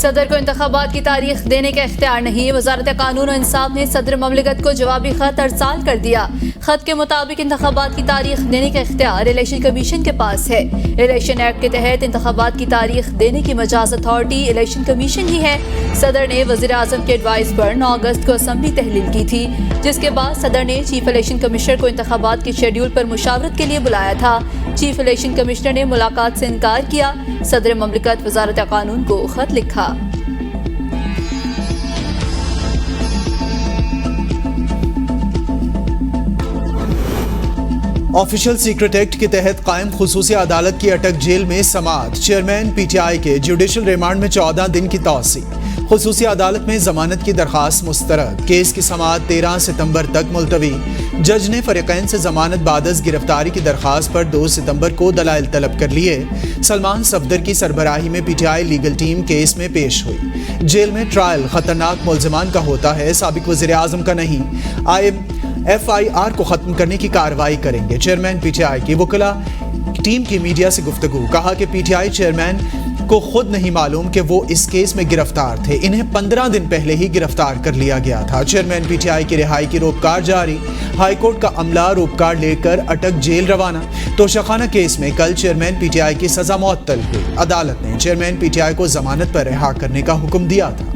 सदर को इंतखाबात की तारीख देने का इख्तियार नहीं। वजारत कानून और इंसाफ ने सदर ममलिकत को जवाबी खत अरसाल कर दिया। खत के मुताबिक इंतखाबात की तारीख देने का इख्तियार इलेक्शन कमीशन के पास है। इलेक्शन एक्ट के तहत इंतखाबात की तारीख देने की मजाज अथॉरिटी इलेक्शन कमीशन ही है। सदर ने वज़ीर आज़म के एडवाइस पर 9 अगस्त को असम्बली तहलील की थी, जिसके बाद सदर ने चीफ इलेक्शन कमिश्नर को इंतखाबात के शेड्यूल पर मुशावरत के लिए बुलाया था। चीफ इलेक्शन कमिश्नर ने मुलाकात से इनकार किया। सदर ममलिकत वजारत कानून को खत लिखा। ऑफिशियल सीक्रेट एक्ट के तहत कायम खुसूसी अदालत की अटक जेल में समाअत। चेयरमैन पीटीआई के जुडिशल रिमांड में 14 दिन की तौसी। खुसूसी अदालत में जमानत की दरखास्त मुस्तरद। केस की समाअत 13 सितंबर तक मुलतवी। जज ने फरीकैन से जमानत बादस गिरफ्तारी की दरखास्त पर 2 सितंबर को दलाइल तलब कर लिए। सलमान सफदर की सरबराही में पीटीआई लीगल टीम केस में पेश हुई। जेल में ट्रायल खतरनाक मुल्जिमान का होता है, साबिक वज़ीर आज़म का नहीं। FIR को खत्म करने की कार्रवाई करेंगे। चेयरमैन पीटीआई की वकीला टीम की मीडिया से गुफ्तगू। कहा कि पीटीआई चेयरमैन को खुद नहीं मालूम कि वो इस केस में गिरफ्तार थे। इन्हें 15 दिन पहले ही गिरफ्तार कर लिया गया था। चेयरमैन पीटीआई की रिहाई की रोपकार जारी। हाईकोर्ट का अमला रोपकार लेकर अटक जेल रवाना। तोशाखाना केस में कल चेयरमैन पीटीआई की सजा मुअत्तल हुई। अदालत ने चेयरमैन पीटीआई को जमानत पर रिहा करने का हुक्म दिया था।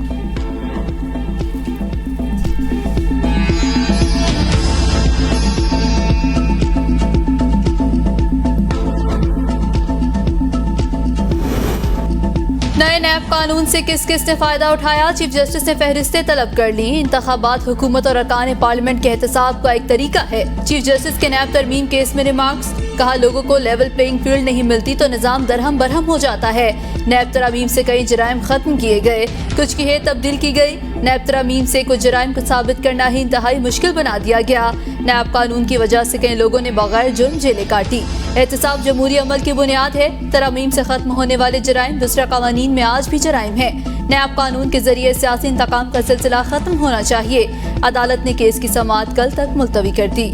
नए नैब कानून से किस किस ने फायदा उठाया? चीफ जस्टिस ने फहरिस्तें तलब कर ली। इंतखाबात हुकूमत और अरकान पार्लियामेंट के एहतसाब का एक तरीका है। चीफ जस्टिस के नैब तरमीम केस में रिमार्क्स। कहा, लोगों को लेवल प्लेइंग फील्ड नहीं मिलती तो निज़ाम दरहम बरहम हो जाता है। नैब तरामीम से कई जराइम खत्म किए गए, कुछ की है तब्दील की गई। नैब तरामीम से कुछ जराइम को साबित करना ही इंतहाई मुश्किल बना दिया गया। नैब कानून की वजह से कई लोगों ने बगैर जुर्म जेलें काटी। एहतसाब जमहूरी अमल की बुनियाद है। तरामीम से खत्म होने वाले जराइम दूसरा कानून में आज भी जराइम है। नैब कानून के जरिए सियासी इंतकाम का सिलसिला खत्म होना चाहिए। अदालत ने केस की समाअत कल तक मुलतवी कर दी।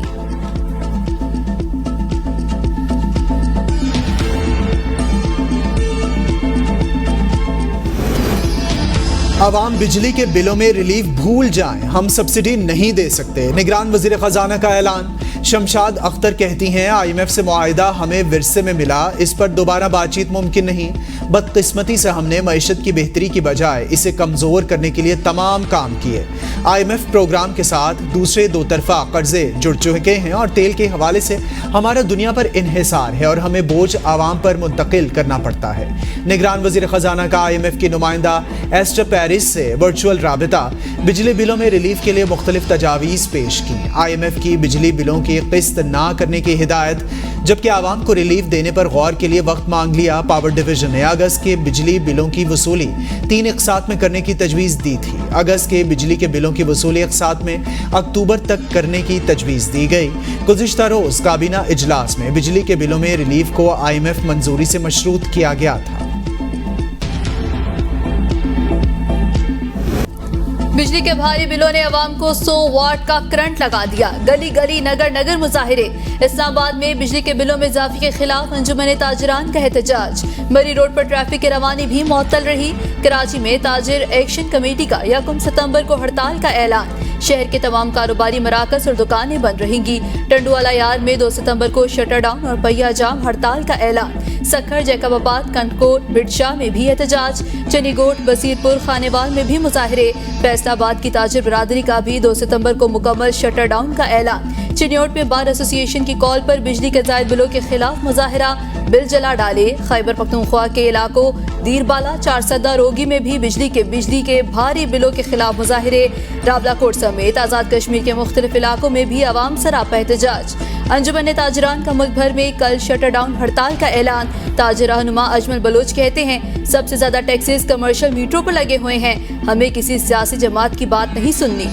आवाम बिजली के बिलों में रिलीफ भूल जाएं, हम सब्सिडी नहीं दे सकते। निगरान वजीर खजाना का ऐलान। शमशाद अख्तर कहती हैं, IMF से मुआहिदा हमें विरसे में मिला, इस पर दोबारा बातचीत मुमकिन नहीं। बदकिस्मती से हमने मईशत की बेहतरी की बजाय इसे कमज़ोर करने के लिए तमाम काम किए। IMF प्रोग्राम के साथ दूसरे दो तरफा कर्जे जुड़ चुके हैं और तेल के हवाले से हमारा दुनिया पर इन्हिसार है और हमें बोझ आवाम पर मुंतकिल करना पड़ता है। निगरान वजीर खजाना का IMF की नुमाइंदा एस्टर पेरिस से वर्चुअल राबिता। बिजली बिलों में रिलीफ के लिए मुख्तलिफ तजावीज़ पेश की। IMF की बिजली बिलों की किस्त ना करने की हिदायत, जबकि आवाम को रिलीफ देने पर गौर के लिए वक्त मांग लिया। पावर डिवीजन ने अगस्त के बिजली बिलों की वसूली 3 इक़सात में करने की तजवीज़ दी थी। अगस्त के बिजली के बिलों की वसूली इक़सात में अक्टूबर तक करने की तजवीज़ दी गई। गुज़िश्ता रोज़ काबीना इजलास में बिजली के बिलों में रिलीफ को IMF मंजूरी से मशरूत किया गया था। बिजली के भारी बिलों ने अवाम को 100 वाट का करंट लगा दिया। गली गली नगर नगर मुजाहिरे। इस्लामाबाद में बिजली के बिलों में इजाफे के खिलाफ अंजुमन ताजिरान का एहतजाज। मरी रोड पर ट्रैफिक की रवानी भी मुअत्तल रही। कराची में ताजिर एक्शन कमेटी का 1 सितंबर को हड़ताल का ऐलान। शहर के तमाम कारोबारी मराकज और दुकानें बंद रहेंगी। टंडुवाला यार में 2 सितंबर को शटर डाउन और पहिया जाम हड़ताल का ऐलान। सखर, जैकबाबाद, कंटकोट, बिडशा में भी एहतजाज। चनीगोट, बसीरपुर, खानेवाल में भी मुजाहिरे। फैसलाबाद की ताजिर बरादरी का भी 2 सितंबर को मुकम्मल शटर डाउन का ऐलान। चिन्योट में बार एसोसिएशन की कॉल पर बिजली के ज़ायद बिलों के खिलाफ मुजाहिरा। बिल जला डाले। खैबर पख्तूनख्वा के इलाकों दीरबाला, चारसदा, रोगी में भी बिजली के भारी बिलों के खिलाफ मुजाहिरे। रावलाकोट समेत आज़ाद कश्मीर के मुख्तलिफ इलाकों में भी अवाम सरापा एहतजाज। अंजुमन ताजिरान का मुल्क भर में कल शटर डाउन हड़ताल का ऐलान। ताजिर रहनुमा अजमल बलोच कहते हैं, सबसे ज्यादा टैक्सेस कमर्शियल मीटरों पर लगे हुए हैं, हमें किसी सियासी जमात की बात नहीं सुननी।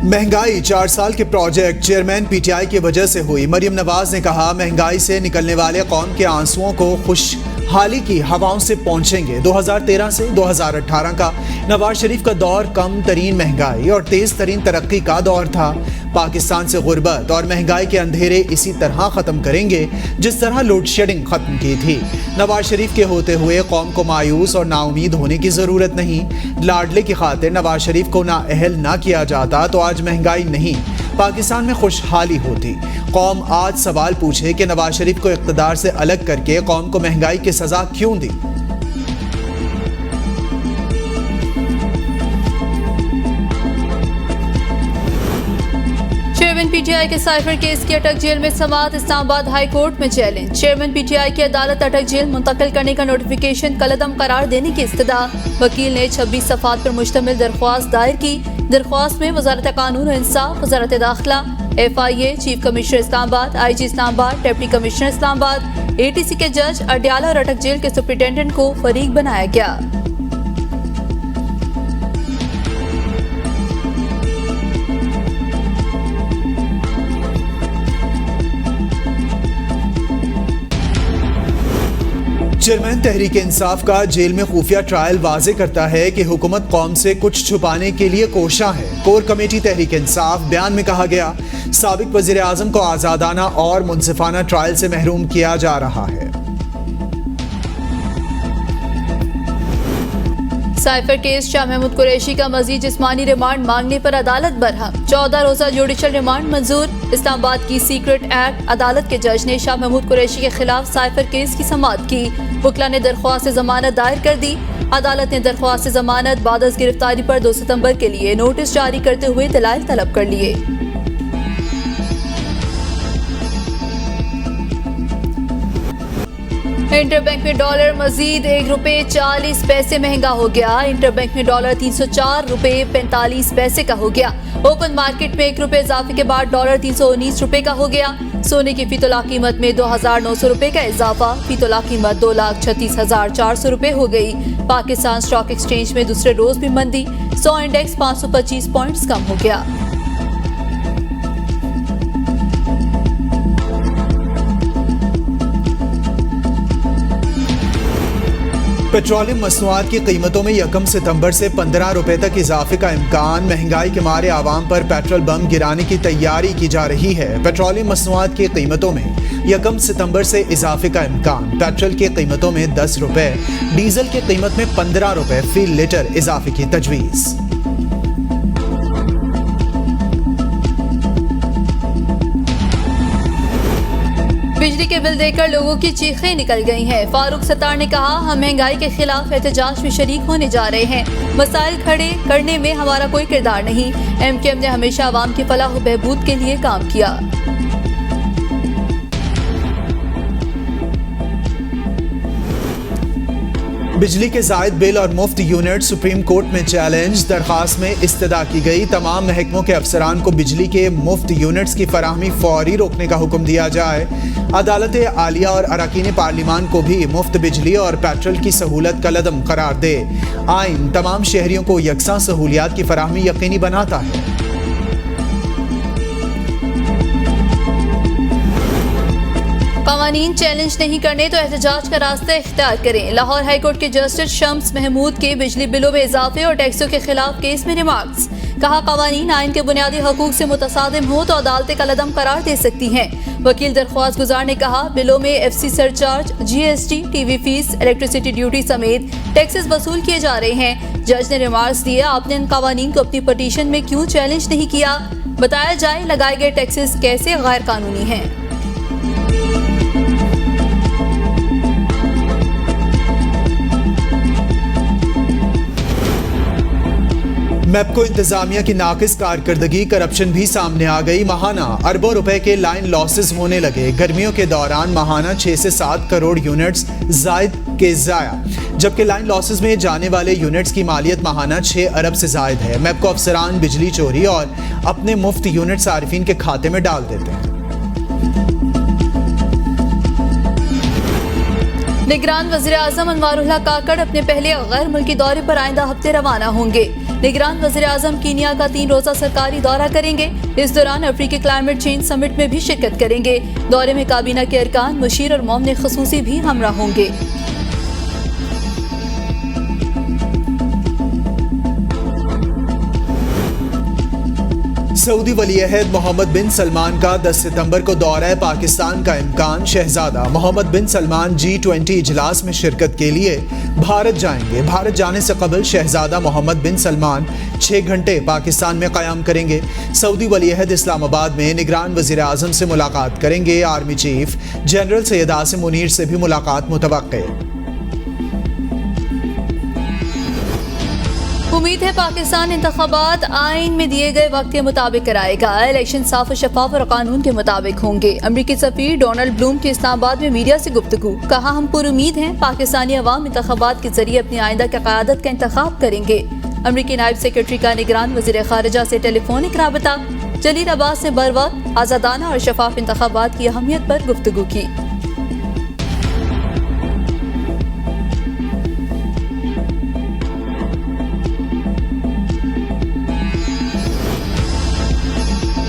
महंगाई 4 साल के प्रोजेक्ट चेयरमैन पीटीआई की वजह से हुई। मरियम नवाज ने कहा, महंगाई से निकलने वाले कौम के आंसुओं को खुश हाल ही की हवाओं से पहुंचेंगे। 2013 से 2018 का नवाज शरीफ का दौर कम तरीन महंगाई और तेज तरीन तरक्की का दौर था। पाकिस्तान से गुर्बत और महंगाई के अंधेरे इसी तरह खत्म करेंगे जिस तरह लोड शेडिंग खत्म की थी। नवाज शरीफ के होते हुए कौम को मायूस और नाउमीद होने की जरूरत नहीं। लाडले की खातिर नवाज शरीफ को नाअहल ना किया जाता तो आज महंगाई नहीं, पाकिस्तान में खुशहाली होती। कौम आज सवाल पूछे कि नवाज शरीफ को इक़्तिदार से अलग करके कौम को महंगाई की सजा क्यों दी। चेयरमैन पीटीआई के साइफर केस की अटक जेल में समाअत इस्लामाबाद हाई कोर्ट में चैलेंज। चेयरमैन पीटीआई की अदालत अटक जेल मुंतकिल करने का नोटिफिकेशन कलअदम करार देने की इस्तदा। वकील ने 26 सफ़ात पर मुश्तमिल दरख्वास्त दायर की। दरख्वास्त में वजारत कानून और इंसाफ, वजारत दाखिला, FIA, chief commissioner Islamabad, IG Islamabad, deputy commissioner Islamabad, ATC के जज, अडयाला और अटक जेल के सुप्रिंटेंडेंट को फरीक बनाया गया। चेयरमैन तहरीक इंसाफ का जेल में खुफिया ट्रायल वाजे करता है कि हुकूमत कौम से कुछ छुपाने के लिए कोशा है। कोर कमेटी तहरीक इंसाफ बयान में कहा गया, साबिक वजीर आजम को आज़ादाना और मुनसिफाना ट्रायल से महरूम किया जा रहा है। साइफर केस शाह महमूद कुरैशी का मजीद जिस्मानी रिमांड मांगने पर अदालत बरहम। 14 रोजा जुडिशल रिमांड मंजूर। इस्लामाबाद की सीक्रेट एक्ट अदालत के जज ने शाह महमूद कुरैशी के खिलाफ साइफर केस की समाअत की। वकला ने दरख्वास्त जमानत दायर कर दी। अदालत ने दरख्वास्त जमानत बाद अज गिरफ्तारी पर 2 सितंबर के लिए नोटिस जारी करते हुए दलाइल तलब कर लिए। इंटरबैंक में डॉलर मजीद ₹1.40 महंगा हो गया। इंटरबैंक में डॉलर ₹304.45 का हो गया। ओपन मार्केट में ₹1 इजाफे के बाद डॉलर ₹319 का हो गया। सोने की फी तोला कीमत में ₹2,900 का इजाफा। फी तोला कीमत ₹2,36,400 हो गई। पाकिस्तान स्टॉक एक्सचेंज में दूसरे रोज भी मंदी। 100 इंडेक्स 525 पॉइंट्स कम हो गया। पेट्रोलियम मसनूआत की कीमतों में 1 सितंबर से ₹15 तक इजाफे का इम्कान। महंगाई के मारे आवाम पर पेट्रोल बम गिराने की तैयारी की जा रही है। पेट्रोलियम मसनूआत की कीमतों में 1 सितंबर से इजाफे का इम्कान। पेट्रोल की कीमतों में ₹10, डीजल की कीमत में ₹15 फी लीटर इजाफे की तजवीज़। बिजली के बिल देकर लोगों की चीखें निकल गई हैं। फारूक सत्तार ने कहा, हम महंगाई के खिलाफ एहतजाज में शरीक होने जा रहे हैं। मसाइल खड़े करने में हमारा कोई किरदार नहीं। MKM ने हमेशा आवाम की फलाह व बहबूद के लिए काम किया। बिजली के जायद बिल और मुफ्त यूनिट सुप्रीम कोर्ट में चैलेंज। दरखास्त में इस्तदा की गई, तमाम महकमों के अफसरान को बिजली के मुफ्त यूनिट्स की फराहमी फौरी रोकने का हुक्म दिया जाए। अदालत आलिया और अरकान पार्लिमान को भी मुफ्त बिजली और पेट्रोल की सहूलत कलअदम करार दे। आइन तमाम शहरियों को यकसा सहूलियात की फराहमी यकीनी बनाता है। कवानीन चैलेंज नहीं करने तो एहतजाज का रास्ता इख्तियार करें। लाहौर हाईकोर्ट के जस्टिस शम्स महमूद के बिजली बिलों में इजाफे और टैक्सों के खिलाफ केस में रिमार्क्स। कहा, कवानीन आइन के बुनियादी हकूक से मुतसादिम हो तो अदालतें कलअदम करार दे सकती हैं। वकील दरख्वास्त गुजार ने कहा, बिलों में FC surcharge, GST, TV fees, electricity duty समेत टैक्सेस वसूल किए जा रहे हैं। जज ने रिमार्क्स दिए, आपने इन कवानीन को अपनी पटिशन में क्यों चैलेंज नहीं किया? बताया जाए लगाए गए टैक्सेस कैसे गैर कानूनी हैं। मैपको इंतजामिया की नाकिस कारकर्दगी, करप्शन भी सामने आ गई। माहाना अरबों रुपए के लाइन लॉसेस होने लगे। गर्मियों के दौरान माहाना 6 से 7 करोड़ यूनिट्स जायद के जाया, जबकि लाइन लॉसेस में जाने वाले यूनिट्स की मालियत माहाना 6 अरब से जायद है। मैपको अफसरान बिजली चोरी और अपने मुफ्त यूनिट सारिफिन के खाते में डाल देते हैं। निगरान वज़ीर आज़म अनवारुल्लाह काकड़ अपने पहले गैर मुल्की दौरे पर आइंदा हफ्ते रवाना होंगे। निगरान वज़ीर आज़म कीनिया का 3 रोज़ा सरकारी दौरा करेंगे। इस दौरान अफ्रीकी क्लाइमेट चेंज समिट में भी शिरकत करेंगे। दौरे में काबीना के अरकान, मुशीर और मोमन खसूसी भी हमरा होंगे। सऊदी वली-ए-अहद मोहम्मद बिन सलमान का 10 सितंबर को दौरा पाकिस्तान का इम्कान। शहजादा मोहम्मद बिन सलमान G20 इजलास में शिरकत के लिए भारत जाएंगे। भारत जाने से कबल शहजादा मोहम्मद बिन सलमान 6 घंटे पाकिस्तान में क़याम करेंगे। सऊदी वली-ए-अहद इस्लामाबाद में निगरान वज़ीर आज़म से मुलाकात करेंगे। Army chief general Syed Asim Munir से भी मुलाकात मुतवक्के। उम्मीद है पाकिस्तान इंतखाबात आइन में दिए गए वक्त के मुताबिक कराएगा। इलेक्शन साफ और शफाफ और कानून के मुताबिक होंगे। अमरीकी सफीर डोनाल्ड ब्लूम की इस्लामाबाद में मीडिया से गुफ्तगू। कहा, हम पुरुमीद हैं पाकिस्तानी अवाम इंतखाबात के जरिए अपनी आइंदा की क़यादत का इंतखाब करेंगे। अमरीकी नायब सेक्रेटरी का निगरान वज़ीर ख़ारिजा से टेलीफोनिक राबता। जलील अब्बास ने बर वक्त आज़ादाना और शफाफ इंतखाबात की अहमियत पर गुफ्तगू की।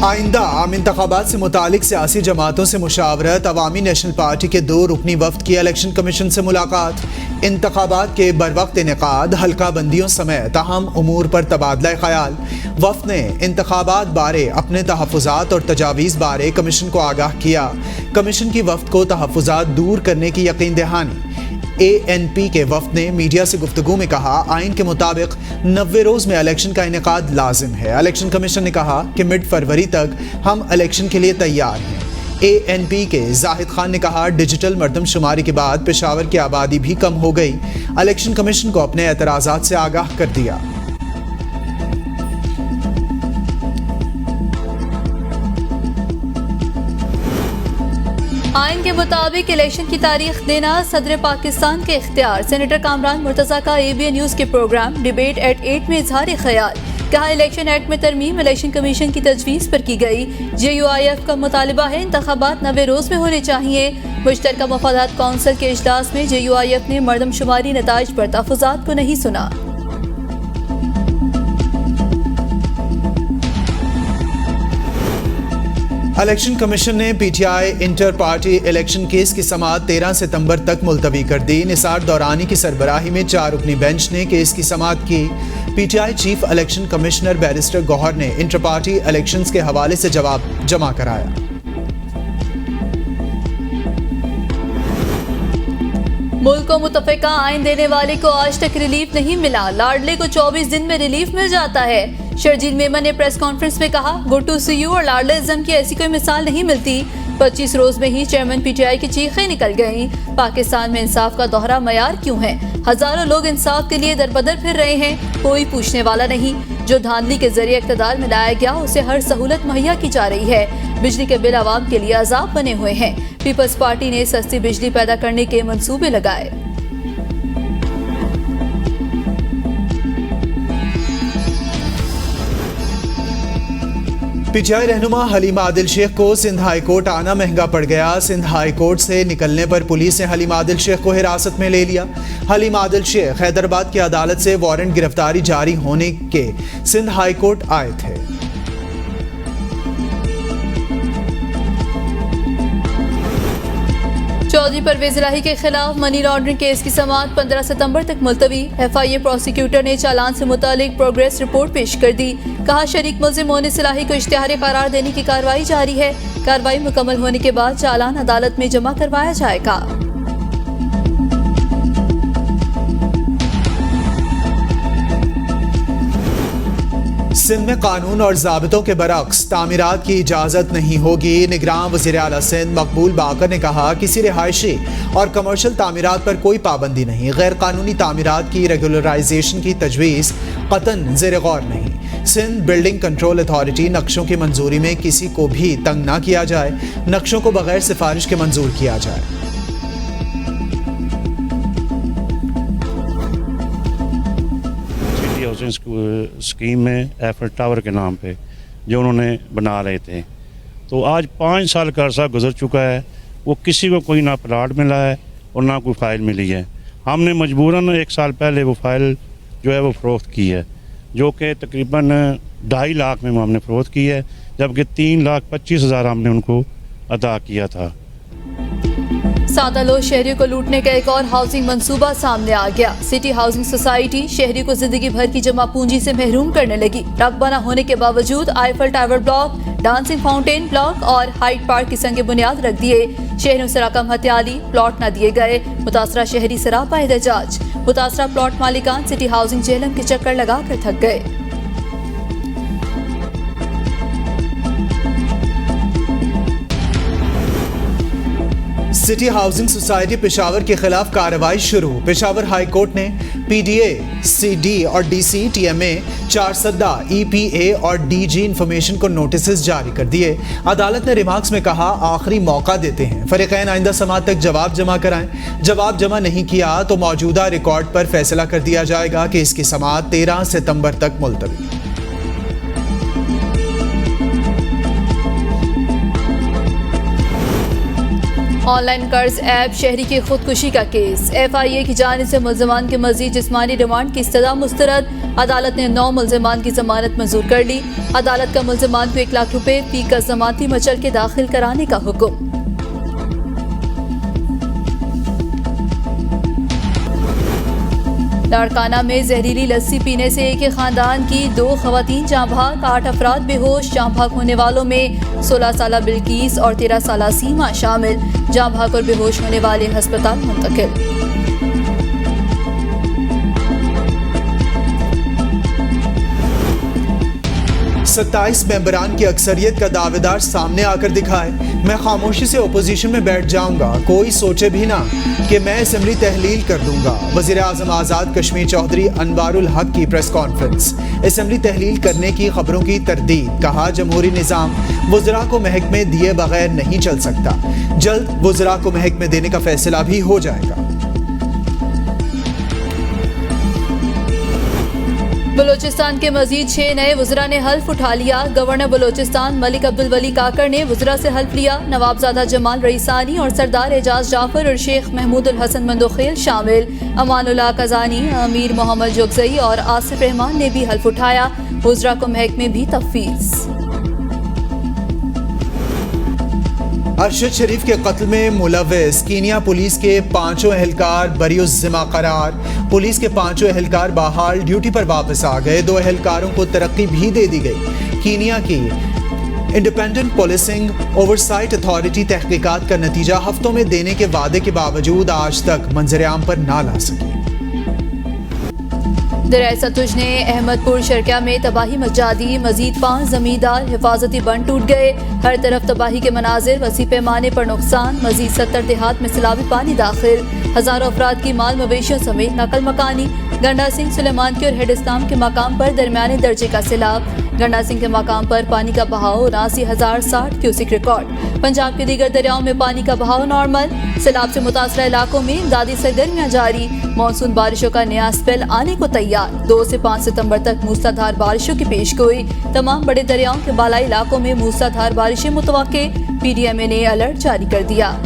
आइंदा आम इंतखाबात से मुतालिक सियासी जमातों से मुशावरत। अवामी नेशनल पार्टी के 2 रुकनी वफ्द की इलेक्शन कमीशन से मुलाकात। इंतखाबात के बरवक्त इनेकाद, हल्का बंदियों समेत अहम उमूर पर तबादला ख्याल। वफ्द ने इंतखाबात बारे अपने तहफ़्फ़ुज़ात और तजावीज़ बारे कमीशन को आगाह किया। कमीशन की वफ्द को तहफ़्फ़ुज़ात दूर करने की यकीन दहानी। ANP के वफ्द ने मीडिया से गुफ्तगू में कहा, आइन के मुताबिक 90 रोज़ में इलेक्शन का इनेकाद लाजिम है। इलेक्शन कमीशन ने कहा कि मिड फरवरी तक हम इलेक्शन के लिए तैयार हैं। ANP के जाहिद खान ने कहा, डिजिटल मरदमशुमारी के बाद पेशावर की आबादी भी कम हो गई। इलेक्शन कमीशन को अपने एतराज़ात से आगाह कर दिया। आइन के मुताबिक इलेक्शन की तारीख देना सदर पाकिस्तान के इख्तियार। सेनेटर कामरान मुर्तज़ा का ABN न्यूज़ के प्रोग्राम डिबेट एट 8 में इजहार ख्याल। कहा, इलेक्शन एक्ट में तरमीम इलेक्शन कमीशन की तजवीज़ पर की गई। JUIF का मुतालबा है इंतखाबात 90 रोज़ में होने चाहिए। मुश्तरका मफादात कौंसिल के इजलास में JUIF ने मरदमशुमारी नताइज पर तहफ़्फ़ुज़ात को नहीं सुना। इलेक्शन कमीशन ने PTI inter party election case की समाअत 13 सितंबर तक मुलतवी कर दी। निसार दौरानी की सरबराही में 4 रुकनी बेंच ने केस की समाअत की। PTI chief election commissioner barrister Gauhar ने इंटर पार्टी इलेक्शंस के हवाले से जवाब जमा कराया। मुल्क को मुतफ़िका आइन देने वाले को आज तक रिलीफ नहीं मिला। लाडले को 24 दिन में रिलीफ मिल जाता है। शर्जील मेमन ने प्रेस कॉन्फ्रेंस में कहा, गुड टू सी यू और लाडलेइज्म की ऐसी कोई मिसाल नहीं मिलती। 25 रोज में ही चेयरमैन PTI की चीखें निकल गईं। पाकिस्तान में इंसाफ का दोहरा मयार क्यों है? हजारों लोग इंसाफ के लिए दरबदर फिर रहे हैं, कोई पूछने वाला नहीं। जो धांधली के जरिए इक़्तिदार में लाया गया उसे हर सहूलत मुहैया की जा रही है। बिजली के बिल आवाम के लिए अजाब बने हुए हैं। पीपल्स पार्टी ने सस्ती बिजली पैदा करने के मंसूबे लगाए। PTI रहनुमा हलीमा आदिल शेख को सिंध हाई कोर्ट आना महंगा पड़ गया। सिंध हाई कोर्ट से निकलने पर पुलिस ने हलीमा आदिल शेख को हिरासत में ले लिया। हलीमा आदिल शेख हैदराबाद की अदालत से वारंट गिरफ्तारी जारी होने के सिंध हाई कोर्ट आए थे। चौधरी परवेज इलाही के खिलाफ मनी लॉन्ड्रिंग केस की समाअत 15 सितंबर तक मुलतवी। FIA प्रोसिक्यूटर ने चालान से मुतालिक प्रोग्रेस रिपोर्ट पेश कर दी। कहा, शरीक मुल्जिम मोनिस इलाही को इश्तिहार करार देने की कार्रवाई जारी है। कार्रवाई मुकम्मल होने के बाद चालान अदालत में जमा करवाया जाएगा। सिंध में कानून और ज़ाबितों के बरक्स तामीरात की इजाज़त नहीं होगी। निगरान वज़ीर आला सिंध मकबूल बाकर ने कहा, किसी रिहायशी और कमर्शियल तामीरात पर कोई पाबंदी नहीं। गैर कानूनी तामीरात की रेगुलराइजेशन की तजवीज़ कतन ज़ेर गौर नहीं। सिंध बिल्डिंग कंट्रोल अथॉरिटी नक्शों की मंजूरी में किसी को भी तंग ना किया जाए। नक्शों को बगैर सिफारिश के मंजूर किया जाए। स्कीम में एफर टावर के नाम पे जो उन्होंने बना रहे थे, तो आज 5 साल का अरसा गुजर चुका है। वो किसी को कोई ना प्लाट मिला है और ना कोई फ़ाइल मिली है। हमने मजबूरन 1 साल पहले वो फ़ाइल जो है वो फ़रोख्त की है, जो कि तकरीबन 2.5 लाख में हमने फ़रोख्त की है, जबकि 3,25,000 हमने उनको अदा किया था। सादालो शहरियों को लूटने का एक और हाउसिंग मंसूबा सामने आ गया। सिटी हाउसिंग सोसाइटी शहरियों को जिंदगी भर की जमा पूंजी से महरूम करने लगी। रकबा न होने के बावजूद Eiffel tower block, dancing fountain block और हाइट पार्क की संग बुनियाद रख दिए। शहरियों से रकम हथियाली, प्लॉट न दिए गए। मुतासरा शहरी सरापा एहतजाज। मुतासरा प्लॉट मालिकान सिटी हाउसिंग जेहलम के चक्कर लगाकर थक गए। सिटी हाउसिंग सोसाइटी पेशावर के खिलाफ कार्रवाई शुरू। पेशावर हाई कोर्ट ने पीडीए, सीडी और डीसी, टीएमए, 4 सद्दा, ईपीए और डीजी इंफॉर्मेशन को नोटिस जारी कर दिए। अदालत ने रिमार्क्स में कहा, आखिरी मौका देते हैं, फरीकैन आइंदा समात तक जवाब जमा कराएं। जवाब जमा नहीं किया तो मौजूदा रिकॉर्ड पर फैसला कर दिया जाएगा कि इसकी समात 13 सितंबर तक मुलतवी। ऑनलाइन कर्ज ऐप शहरी की खुदकुशी का केस। FIA की जानिब से मुल्ज़िमान के मज़ीद जिस्मानी रिमांड की इस्तदा मुस्तरद। अदालत ने 9 मुल्ज़िमान की जमानत मंजूर कर ली। अदालत का मुल्ज़िमान को 1 लाख रुपए फी का जमानती मचल के दाखिल कराने का हुक्म। लाड़काना में जहरीली लस्सी पीने से एक ही खानदान की 2 खवातीन जाँ भाग, 8 अफराद बेहोश। जाँ भाग होने वालों में 16 साला बिल्कीस और 13 साला सीमा शामिल। जाँ भाग और बेहोश होने वाले अस्पताल मुंतकिल। 27 मेंबरान की अक्सरियत का दावेदार सामने आकर दिखाए। मैं खामोशी से ओपोजिशन में बैठ जाऊंगा, कोई सोचे भी ना कि मैं असेंबली तहलील कर दूंगा। वज़ीर आज़म आज़ाद कश्मीर चौधरी अनवारुल हक की प्रेस कॉन्फ्रेंस। असेंबली तहलील करने की खबरों की तरदीद। कहा, जमहूरी निज़ाम वज़रा को महकमे दिए बगैर नहीं चल सकता। जल्द वज़रा को महकमे देने का फैसला भी हो जाएगा। बलोचिस्तान के मजीद 6 नए वज़रा ने हल्फ उठा लिया। गवर्नर बलोचिस्तान मलिक अब्दुल वली काकर ने वज़रा से हल्फ लिया। नवाबजादा जमाल रईसानी और सरदार एजाज जाफर और शेख महमूद उल हसन मंदोखेल शामिल। अमानुल्लाह कज़ानी, अमीर मोहम्मद जोगजई और आसिफ रहमान ने भी हल्फ उठाया। वज़रा को महकमे भी तफवीज़। अरशद शरीफ के कत्ल में मुलव्विस कीनिया पुलिस के 5 एहलकार बरीउज़्ज़िम्मा करार। पुलिस के 5 एहलकार बहाल ड्यूटी पर वापस आ गए। 2 एहलकारों को तरक्की भी दे दी गई। कीनिया की इंडिपेंडेंट पुलिसिंग ओवरसाइट अथॉरिटी तहकीकात का नतीजा हफ्तों में देने के वादे के बावजूद आज तक मंजर-ए-आम पर ना ला सकी। दरिया सतलुज ने अहमदपुर शर्किया में तबाही मचा दी। मजीद 5 जमींदार हिफाजती बंद टूट गए। हर तरफ तबाही के मनाजिर, वसी पैमाने पर नुकसान। मजीद 70 देहात में सैलाबी पानी दाखिल। हजारों अफराद की माल मवेशियों समेत नकल मकानी। गंडा सिंह सुलेमान के और हेड इस्लाम के मकाम पर दरमियाने दर्जे का सैलाब। गंडा सिंह के मकाम पर पानी का बहाव 79,060 क्यूसिक रिकॉर्ड। पंजाब के दीगर दरियाओं में पानी का बहाव नॉर्मल। सैलाब से मुतासरा इलाकों में इमदादी सरगर्मियां जारी। मानसून बारिशों का नया स्पेल आने को तैयार। 2 से 5 सितंबर तक मूसलाधार बारिशों की पेशगोई। तमाम बड़े दरियाओं के बालाई इलाकों में मूसलाधार बारिशें मुतवक्के। PDMA ने अलर्ट जारी कर दिया।